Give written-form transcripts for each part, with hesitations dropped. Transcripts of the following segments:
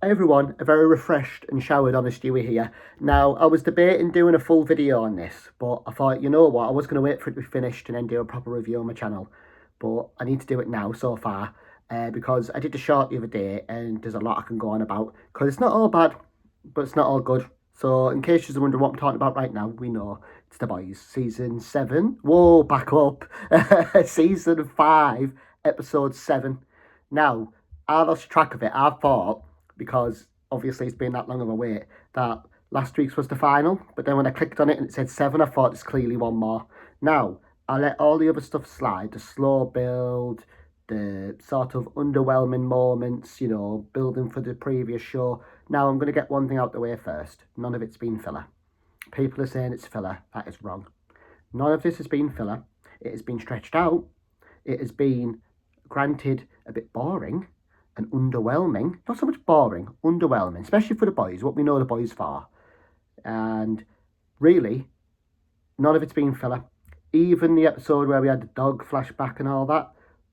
Hey everyone, a very refreshed and showered honest Hughie here. Now, I was debating doing a full video on this, but I thought, you know what, I was going to wait for it to be finished and then do a proper review on my channel. But I need to do it now so far, because I did a short the other day and there's a lot I can go on about. Because it's not all bad, but it's not all good. So in case you're wondering what I'm talking about right now, we know it's The Boys, Season 7. Whoa, back up. Season 5, Episode 7. Now, I lost track of it. I thought, because obviously it's been that long of a wait, that last week's was the final. But then when I clicked on it and it said 7, I thought there's clearly one more. Now, I let all the other stuff slide, the slow build, the sort of underwhelming moments, you know, building for the previous show. Now I'm going to get one thing out the way first. None of it's been filler. People are saying it's filler. That is wrong. None of this has been filler. It has been stretched out. It has been, granted, a bit boring and underwhelming. Not so much boring, underwhelming, especially for the boys, what we know the boys for. And really, none of it's been filler. Even the episode where we had the dog flashback and all that,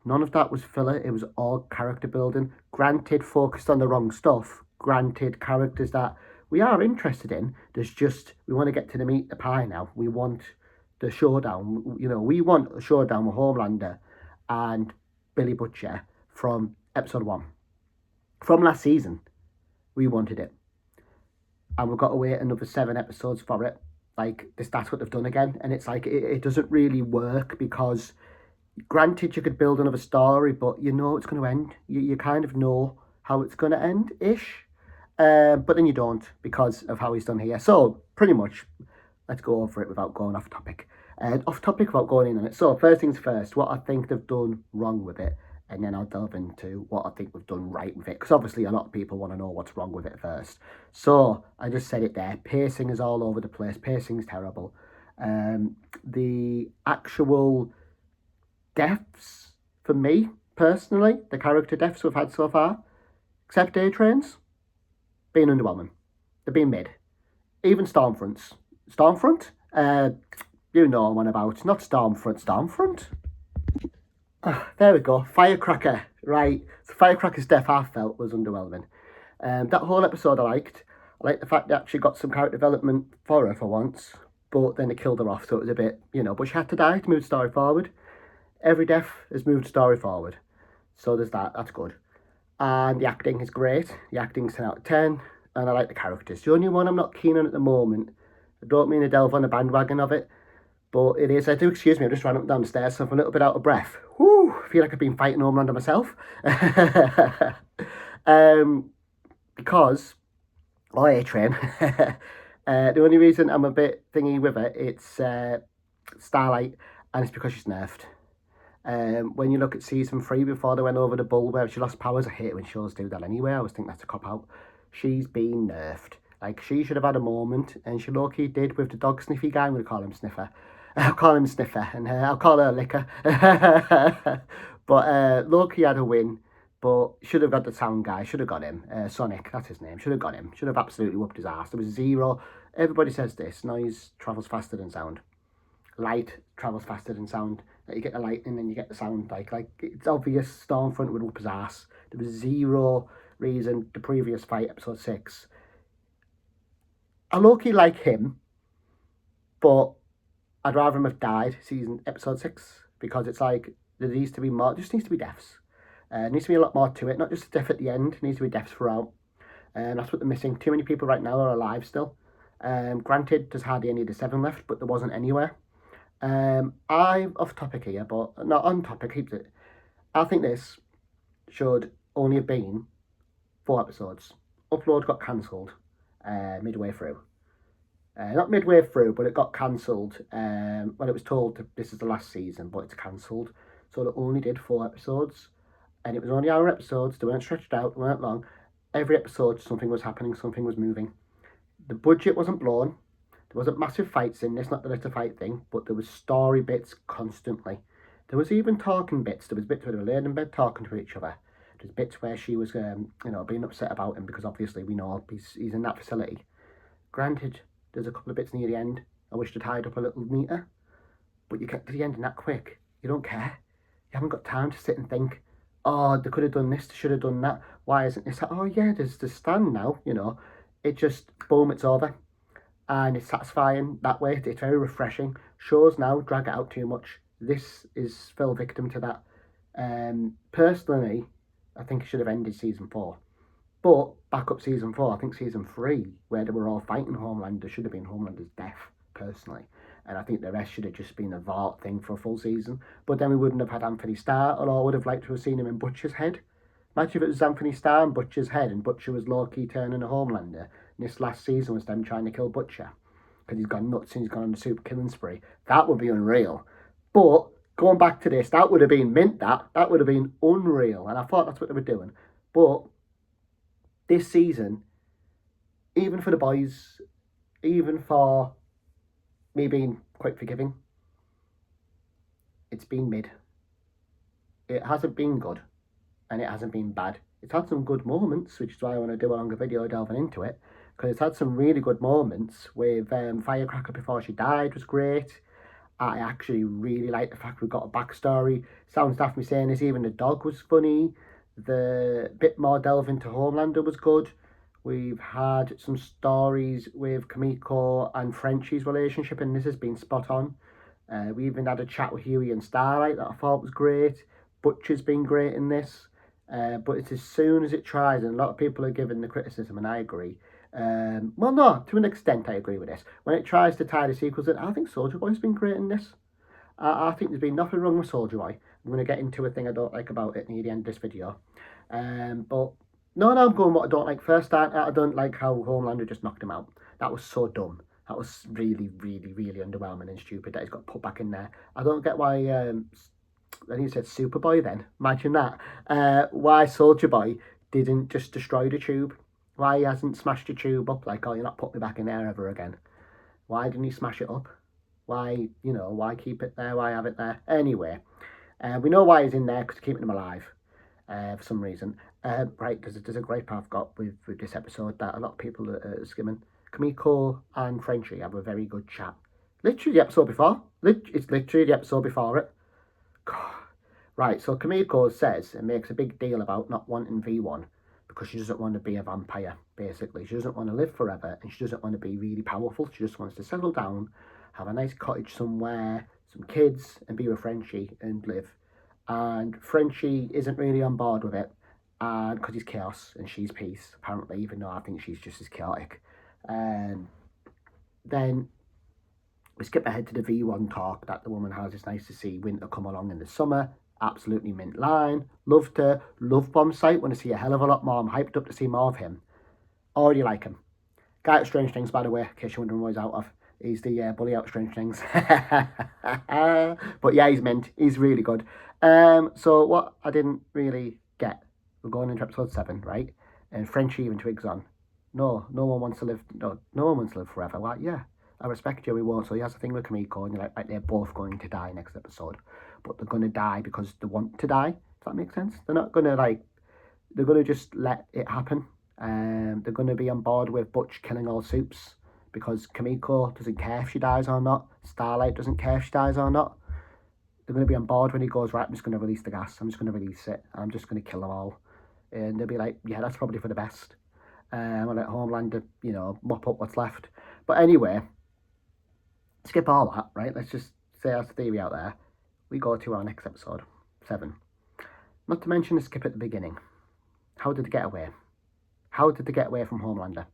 none of that was filler. It was all character building. Granted, focused on the wrong stuff. Granted, characters that we are interested in. There's just, we want to get to the meat of the pie now. We want the showdown. You know, we want a showdown with Homelander and Billy Butcher from episode 1. From last season, we wanted it. And we've got to wait another 7 episodes for it. Like, that's what they've done again. And it's like, it doesn't really work because, granted, you could build another story, but you know it's going to end. You kind of know how it's going to end-ish. But then you don't because of how he's done here. So, pretty much, let's go over it without going off topic. Off topic without going in on it. So, first things first, what I think they've done wrong with it. And then I'll delve into what I think we've done right with it. Because obviously a lot of people want to know what's wrong with it first. So, I just said it there. Pacing is all over the place. Pacing's terrible. The actual deaths, for me, personally, the character deaths we've had so far, except A-Trains, been underwhelming. They've been mid. Even Stormfronts. Stormfront? You know what I'm on about. Not Stormfront. There we go. Firecracker. Right. So Firecracker's death I felt was underwhelming. That whole episode I liked. I liked the fact they actually got some character development for her for once. But then they killed her off, so it was a bit, you know, but she had to die to move the story forward. Every death has moved the story forward. So there's that. That's good. And the acting is great. The acting's 10 out of 10. And I like the characters. The only one I'm not keen on at the moment, I don't mean to delve on the bandwagon of it, but it is, I do, excuse me, I just ran up and down the stairs, so I'm a little bit out of breath. Whew, I feel like I've been fighting Homelander myself. Because, A-Train, the only reason I'm a bit thingy with it, it's Starlight, and it's because she's nerfed. When you look at season 3 before they went over the bull where she lost powers, I hate it when shows do that anyway. I always think that's a cop-out. She's been nerfed. Like, she should have had a moment, and she low-key did with the dog sniffy guy. I'm going to call him Sniffer. I'll call him Sniffer, and I'll call her Licker. But low-key had a win, but should have got the sound guy. Should have got him. Sonic, that's his name. Should have got him. Should have absolutely whooped his ass. There was zero. Everybody says this. Noise travels faster than sound. Light travels faster than sound. You get the lightning and you get the sound. Like it's obvious Stormfront would whoop his ass. There was zero reason. The previous fight, episode 6. I low-key like him, but I'd rather him have died episode 6, because it's like there needs to be more. Just needs to be deaths. There needs to be a lot more to it. Not just a death at the end. There needs to be deaths throughout. And that's what they're missing. Too many people right now are alive still. Granted, there's hardly any of the 7 left, but there wasn't anywhere. I'm off topic here, but not on topic. Keeps it. I think this should only have been 4 episodes. Upload got cancelled midway through. Not midway through, but it got cancelled when it was told this is the last season, but it's cancelled. So they only did 4 episodes, and it was only hour episodes. They weren't stretched out, they weren't long. Every episode, something was happening, something was moving. The budget wasn't blown. There wasn't massive fights in this, not that it's a fight thing, but there was story bits constantly. There was even talking bits. There was bits where they were laying in bed talking to each other. There's bits where she was, being upset about him because obviously we know he's in that facility. Granted, there's a couple of bits near the end I wish they'd tied up a little neater, but you get to the end and that quick. You don't care. You haven't got time to sit and think, oh, they could have done this, they should have done that. Why isn't this? Oh yeah, there's the stand now. It just boom, it's over, and it's satisfying that way. It's very refreshing. Shows now drag it out too much. This is fell victim to that. Personally, I think it should have ended season 4. But back up season 4, I think season 3, where they were all fighting Homelander, should have been Homelander's death, personally. And I think the rest should have just been a Vought thing for a full season. But then we wouldn't have had Anthony Starr, although I would have liked to have seen him in Butcher's head. Imagine if it was Anthony Starr in Butcher's head and Butcher was low-key turning a Homelander. And this last season was them trying to kill Butcher. Because he's gone nuts and he's gone on a super killing spree. That would be unreal. But going back to this, that would have been mint, that would have been unreal. And I thought that's what they were doing. But this season, even for the boys, even for me being quite forgiving, it's been mid. It hasn't been good, and it hasn't been bad. It's had some good moments, which is why I want to do a longer video delving into it, because it's had some really good moments with Firecracker before she died was great. I actually really like the fact we've got a backstory. Sounds daft me saying this, even the dog was funny. The bit more delve into Homelander was good. We've had some stories with Kimiko and Frenchie's relationship, and this has been spot on. We even had a chat with Hughie and Starlight that I thought was great. Butcher's been great in this. But it's as soon as it tries, and a lot of people are giving the criticism, and I agree. Well, no, to an extent I agree with this. When it tries to tie the sequels in, I think Soldier Boy's been great in this. I think there's been nothing wrong with Soldier Boy. I'm going to get into a thing I don't like about it near the end of this video. But no, I'm going what I don't like first. I don't like how Homelander just knocked him out. That was so dumb. That was really, really, really underwhelming and stupid that he's got put back in there. I don't get why, I think he said Superboy then. Imagine that. Why Soldier Boy didn't just destroy the tube. Why he hasn't smashed the tube up like, oh, you're not putting me back in there ever again. Why didn't he smash it up? Why, why keep it there? Why have it there? Anyway, we know why he's in there, because keeping him alive for some reason. Right, there's a great part I've got with this episode that a lot of people are skimming. Kimiko and Frenchie have a very good chat. Literally the episode before. It's literally the episode before it. God. Right, so Kimiko says and makes a big deal about not wanting V1 because she doesn't want to be a vampire, basically. She doesn't want to live forever, and she doesn't want to be really powerful. She just wants to settle down, have a nice cottage somewhere, some kids, and be with Frenchie and live. And Frenchie isn't really on board with it, and because he's chaos and she's peace, apparently, even though I think she's just as chaotic. Then we skip ahead to the V1 talk that the woman has. It's nice to see Winter come along in the summer. Absolutely mint line. Loved her. Love Bomb Sight. Want to see a hell of a lot more. I'm hyped up to see more of him. Already like him. Guy at Strange Things, by the way, in case you're wondering what he's out of. He's the bully out of Strange Things. But yeah, he's mint. He's really good. So what I didn't really get, we're going into episode 7, right? And Frenchie even twigs on. No one wants to live. No one wants to live forever. Like, yeah, I respect you. We won't. So he has a thing with Kimiko, and you're like, they're both going to die next episode, but they're going to die because they want to die. Does that make sense? They're not going to they're going to just let it happen. They're going to be on board with Butch killing all soups because Kimiko doesn't care if she dies or not. Starlight doesn't care if she dies or not. They're going to be on board when he goes, right, I'm just going to release the gas. I'm just going to release it. I'm just going to kill them all. And they'll be like, yeah, that's probably for the best. I'll let Homelander, mop up what's left. But anyway, skip all that, right? Let's just say that's the theory out there. We go to our next episode, 7. Not to mention the skip at the beginning. How did they get away? How did they get away from Homelander?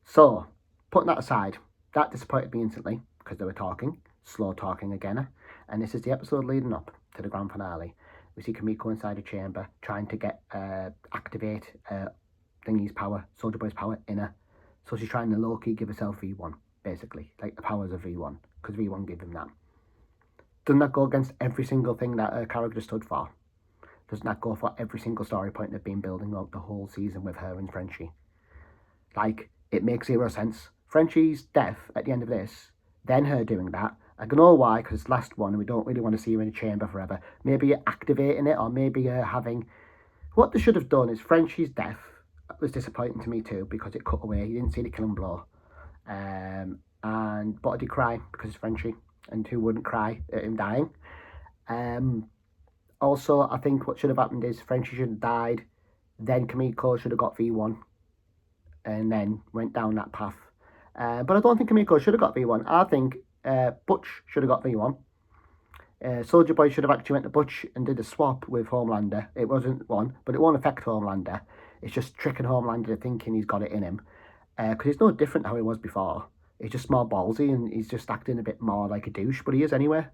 So, putting that aside, that disappointed me instantly because they were talking, slow talking again. And this is the episode leading up to the grand finale. We see Kimiko inside a chamber trying to get activate Thingy's power, Soldier Boy's power in her. So she's trying to low-key give herself V1, basically, like the powers of V1, because V1 gave him that. Doesn't that go against every single thing that her character stood for? Doesn't that go for every single story point they've been building out the whole season with her and Frenchie? Like, it makes zero sense. Frenchie's death at the end of this, then her doing that. I don't know why, because it's last one and we don't really want to see her in a chamber forever. Maybe activating it, or maybe her having... What they should have done is Frenchie's death was disappointing to me too, because it cut away. You didn't see the killing blow. But I did cry because it's Frenchie, and who wouldn't cry at him dying? Also, I think what should have happened is Frenchie should have died, then Kamiko should have got V1, and then went down that path. But I don't think Kamiko should have got V1. I think Butch should have got V1. Soldier Boy should have actually went to Butch and did a swap with Homelander. It wasn't one, but it won't affect Homelander. It's just tricking Homelander to thinking he's got it in him. Because he's no different how he was before. He's just more ballsy and he's just acting a bit more like a douche, but he is anyway.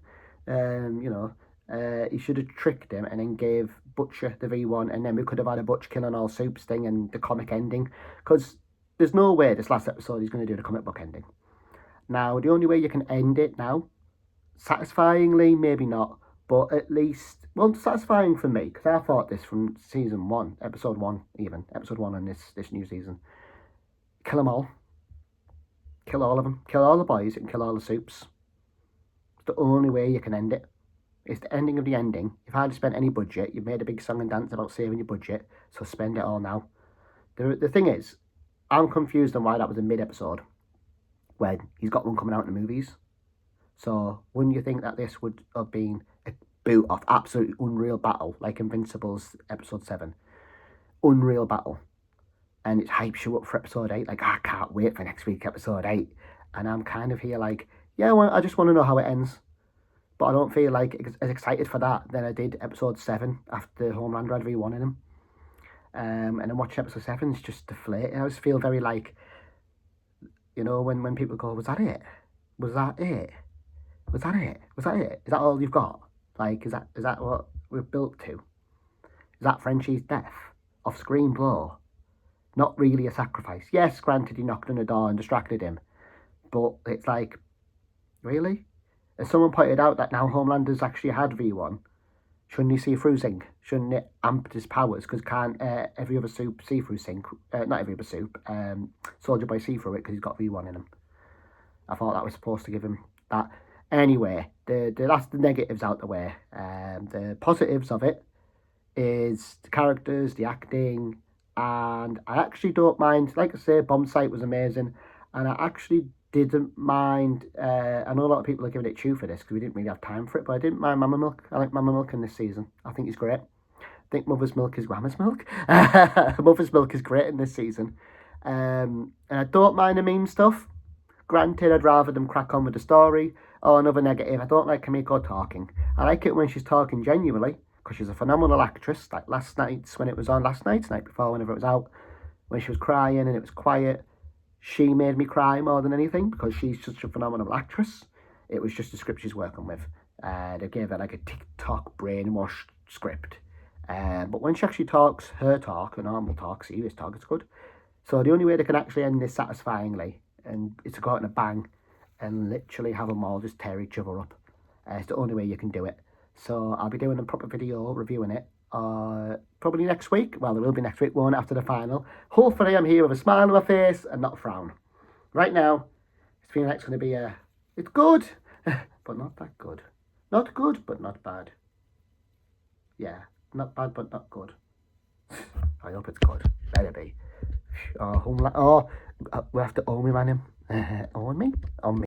He should have tricked him and then gave Butcher the V1, and then we could have had a Butch killing all Soups thing and the comic ending. Because there's no way this last episode he's going to do the comic book ending. Now, the only way you can end it now, satisfyingly, maybe not, but at least, well, satisfying for me, because I thought this from season 1, episode 1 even, episode 1 on this new season. Kill them all. Kill all of them. Kill all the boys and kill all the Soups. It's the only way you can end it. It's the ending of the ending. If I had spent any budget, you've made a big song and dance about saving your budget, so spend it all now. The thing is, I'm confused on why that was a mid-episode when he's got one coming out in the movies. So wouldn't you think that this would have been a boot off, absolutely unreal battle, like Invincible's episode 7? Unreal battle. And it hypes you up for episode 8, like, I can't wait for next week, episode 8. And I'm kind of here like, yeah, well, I just want to know how it ends. But I don't feel like as excited for that than I did episode 7 after Homelander had V1 in him. And then watching episode 7 is just deflating. I just feel very like, you know, when people go, was that it? Was that it? Was that it? Was that it? Is that all you've got? Like, is that what we're built to? Is that Frenchie's death? Off-screen blow? Not really a sacrifice. Yes, granted, he knocked on the door and distracted him. But it's like, really? As someone pointed out that now Homelander's actually had V1, shouldn't he see through Zinc? Shouldn't it amp his powers? Because can't every other Soup see through Zinc? Not every other Soup. Soldier Boy see through it because he's got V1 in him. I thought that was supposed to give him that. Anyway, that's the negatives out the way. The positives of it is the characters, the acting, and I actually don't mind. Like I say, Bomb Sight was amazing, and I actually didn't mind. I know a lot of people are giving it chew for this because we didn't really have time for it, but I didn't mind Mama Milk. I like Mama Milk in this season. I think he's great. I think Mother's Milk is Grandma's Milk. Mother's Milk is great in this season. And I don't mind the meme stuff. Granted, I'd rather them crack on with the story. Oh, another negative, I don't like Kamiko talking. I like it when she's talking genuinely, because she's a phenomenal actress. Like last night's, when it was on, night before, whenever it was out, when she was crying and it was quiet, she made me cry more than anything, because she's such a phenomenal actress. It was just the script she's working with. They gave her like a TikTok brainwash script. But when she actually talks, her talk, a normal talk, serious talk, it's good. So the only way they can actually end this satisfyingly, and it's to go out in a bang and literally have them all just tear each other up. It's the only way you can do it. So I'll be doing a proper video reviewing it probably next week. Well, there will be next week, one after the final. Hopefully I'm here with a smile on my face and not a frown. Right now, it's feeling like it's going to be it's good, but not that good. Not good, but not bad. Yeah, not bad, but not good. I hope it's good. Better be. We have to own me, man. Own me? On me.